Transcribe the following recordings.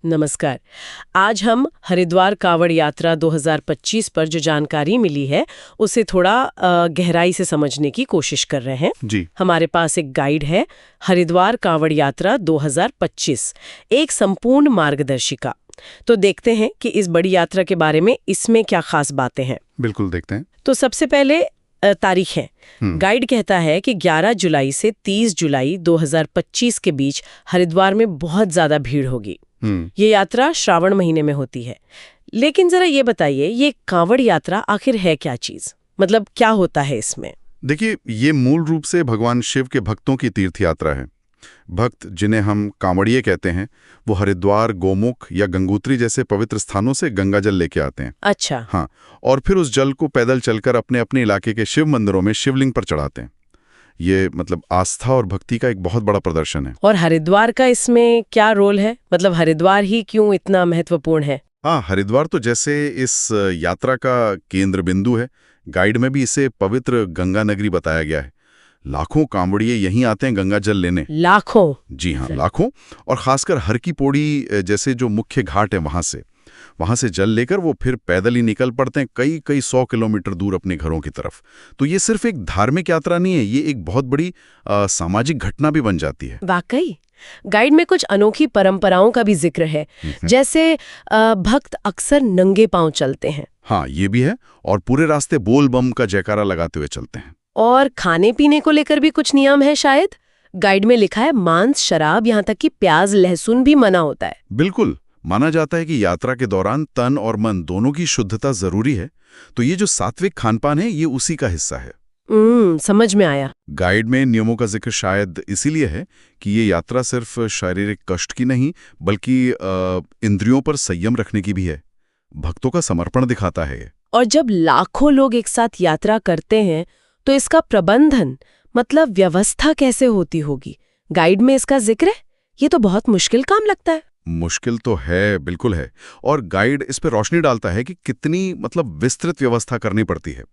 नमस्कार। आज हम हरिद्वार कांवड़ यात्रा 2025 पर जो जानकारी मिली है उसे थोड़ा गहराई से समझने की कोशिश कर रहे हैं। जी। हमारे पास एक गाइड है, हरिद्वार कांवड़ यात्रा 2025, एक संपूर्ण मार्गदर्शिका। तो देखते हैं कि इस बड़ी यात्रा के बारे में इसमें क्या खास बातें हैं। बिल्कुल देखते हैं। तो सबसे पहले तारीख है। गाइड कहता है कि 11 जुलाई से 30 जुलाई 2025 के बीच हरिद्वार में बहुत ज्यादा भीड़ होगी। ये यात्रा श्रावण महीने में होती है। लेकिन जरा ये बताइए, ये कांवड़ यात्रा आखिर है क्या चीज? मतलब क्या होता है इसमें? देखिए, ये मूल रूप से भगवान शिव के भक्तों की तीर्थ यात्रा है। भक्त, जिन्हें हम कांवड़िये कहते हैं, वो हरिद्वार, गोमुख या गंगोत्री जैसे पवित्र स्थानों से गंगा जल लेके आते हैं। अच्छा। हाँ, और फिर उस जल को पैदल चलकर अपने अपने इलाके के शिव मंदिरों में शिवलिंग पर चढ़ाते हैं। ये आस्था और भक्ति का एक बहुत बड़ा प्रदर्शन है। और हरिद्वार का इसमें क्या रोल है? मतलब हरिद्वार ही क्यों इतना महत्वपूर्ण है? हाँ, हरिद्वार तो जैसे इस यात्रा का केंद्र बिंदु है। गाइड में भी इसे पवित्र गंगा नगरी बताया गया है। लाखों कांवड़िये यहीं आते हैं गंगा जल लेने। लाखों? जी हाँ, लाखों। और खासकर हर की पौड़ी जैसे जो मुख्य घाट है, वहां से जल लेकर वो फिर पैदल ही निकल पड़ते हैं कई कई 100 किलोमीटर दूर अपने घरों की तरफ। तो ये सिर्फ एक धार्मिक यात्रा नहीं है, ये एक बहुत बड़ी सामाजिक घटना भी बन जाती है। वाकई गाइड में कुछ अनोखी परंपराओं का भी जिक्र है, जैसे भक्त अक्सर नंगे पांव चलते हैं। हाँ, ये भी है। और पूरे रास्ते बोल बम का जयकारा लगाते हुए चलते हैं। और खाने पीने को लेकर भी कुछ नियम है शायद। गाइड में लिखा है मांस, शराब, यहाँ तक कि प्याज, लहसुन भी मना होता है। बिल्कुल। माना जाता है कि यात्रा के दौरान तन और मन दोनों की शुद्धता जरूरी है। तो ये जो सात्विक खानपान है, ये उसी का हिस्सा है। समझ में आया। गाइड में नियमों का जिक्र शायद इसीलिए है कि ये यात्रा सिर्फ शारीरिक कष्ट की नहीं, बल्कि इंद्रियों पर संयम रखने की भी है। भक्तों का समर्पण दिखाता है ये। और जब लाखों लोग एक साथ यात्रा करते हैं तो इसका प्रबंधन, मतलब व्यवस्था कैसे होती होगी? गाइड में इसका जिक्र है। ये तो बहुत मुश्किल काम लगता है। मुश्किल तो है, बिल्कुल है। और गाइड इस पर रोशनी डालता है कि कितनी विस्तृत व्यवस्था करनी पड़ती है।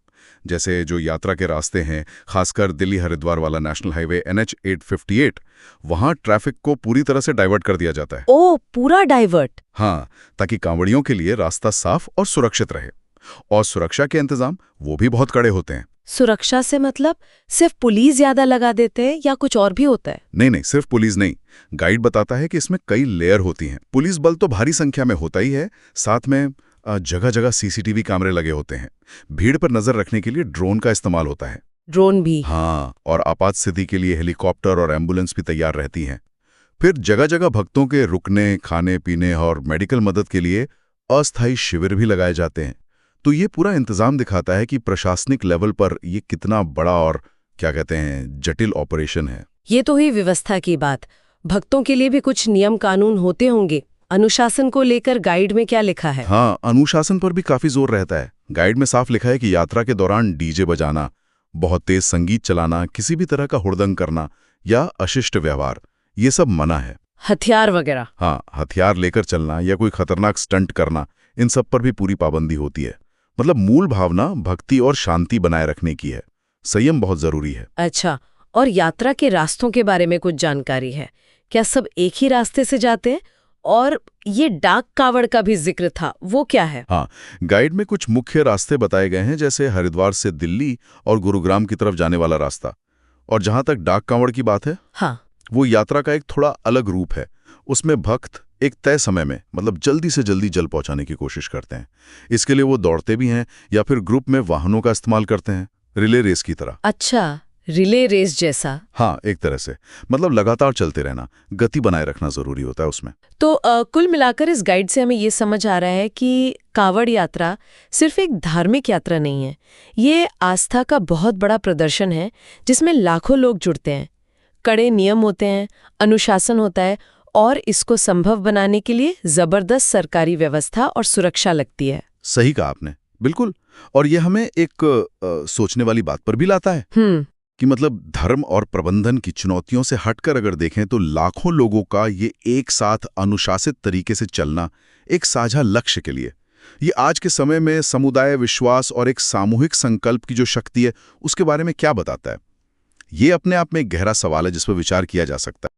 जैसे जो यात्रा के रास्ते हैं, खासकर दिल्ली हरिद्वार वाला नेशनल हाईवे NH 858, वहां ट्रैफिक को पूरी तरह से डाइवर्ट कर दिया जाता है। ओह, पूरा डाइवर्ट? हाँ, ताकि कांवड़ियों के लिए रास्ता साफ और सुरक्षित रहे। और सुरक्षा के इंतजाम वो भी बहुत कड़े होते हैं। सुरक्षा से मतलब सिर्फ पुलिस ज्यादा लगा देते हैं या कुछ और भी होता है? नहीं, सिर्फ पुलिस नहीं। गाइड बताता है कि इसमें कई लेयर होती हैं। पुलिस बल तो भारी संख्या में होता ही है, साथ में जगह जगह CCTV कैमरे लगे होते हैं। भीड़ पर नजर रखने के लिए ड्रोन का इस्तेमाल होता है। ड्रोन भी? हाँ, और आपात स्थिति के लिए हेलीकॉप्टर और एम्बुलेंस भी तैयार रहती हैं। फिर जगह जगह भक्तों के रुकने, खाने पीने और मेडिकल मदद के लिए अस्थायी शिविर भी लगाए जाते हैं। तो ये पूरा इंतजाम दिखाता है कि प्रशासनिक लेवल पर ये कितना बड़ा और जटिल ऑपरेशन है। ये तो ही व्यवस्था की बात। भक्तों के लिए भी कुछ नियम कानून होते होंगे। अनुशासन को लेकर गाइड में क्या लिखा है? हाँ, अनुशासन पर भी काफी जोर रहता है। गाइड में साफ लिखा है कि यात्रा के दौरान डीजे बजाना, बहुत तेज संगीत चलाना, किसी भी तरह का हुड़दंग करना या अशिष्ट व्यवहार, ये सब मना है। हथियार वगैरह? हाँ, हथियार लेकर चलना या कोई खतरनाक स्टंट करना, इन सब पर भी पूरी पाबंदी होती है। मूल भावना भक्ति और शांति बनाए रखने की है। संयम बहुत जरूरी है। अच्छा, और यात्रा के रास्तों के बारे में कुछ जानकारी है क्या? सब एक ही रास्ते से जाते हैं? और ये डाक कावड़ का भी जिक्र था, वो क्या है? हाँ, गाइड में कुछ मुख्य रास्ते बताए गए हैं, जैसे हरिद्वार से दिल्ली और गुरुग्राम की तरफ जाने वाला रास्ता। और जहां तक डाक कावड़ की बात है, हाँ, वो यात्रा का एक थोड़ा अलग रूप है। उसमें भक्त एक तय समय में जल्दी से जल्दी जल पहुंचाने की कोशिश करते हैं। इसके लिए वो दौड़ते भी हैं या फिर ग्रुप में वाहनों का इस्तेमाल करते हैं, रिले रेस की तरह। अच्छा, रिले रेस जैसा? हाँ, एक तरह से। लगातार चलते रहना, गति बनाए रखना जरूरी होता है उसमें। तो कुल मिलाकर इस गाइड से हमें ये समझ आ रहा है कि कावड़ यात्रा सिर्फ एक धार्मिक यात्रा नहीं है, ये आस्था का बहुत बड़ा प्रदर्शन है जिसमें लाखों लोग जुड़ते हैं। कड़े नियम होते हैं, अनुशासन होता है, और इसको संभव बनाने के लिए जबरदस्त सरकारी व्यवस्था और सुरक्षा लगती है। सही कहा आपने, बिल्कुल। और ये हमें एक सोचने वाली बात पर भी लाता है कि धर्म और प्रबंधन की चुनौतियों से हटकर अगर देखें तो लाखों लोगों का ये एक साथ अनुशासित तरीके से चलना एक साझा लक्ष्य के लिए, ये आज के समय में समुदाय विश्वास और एक सामूहिक संकल्प की जो शक्ति है, उसके बारे में क्या बताता है? ये अपने आप में एक गहरा सवाल है जिस पर विचार किया जा सकता है।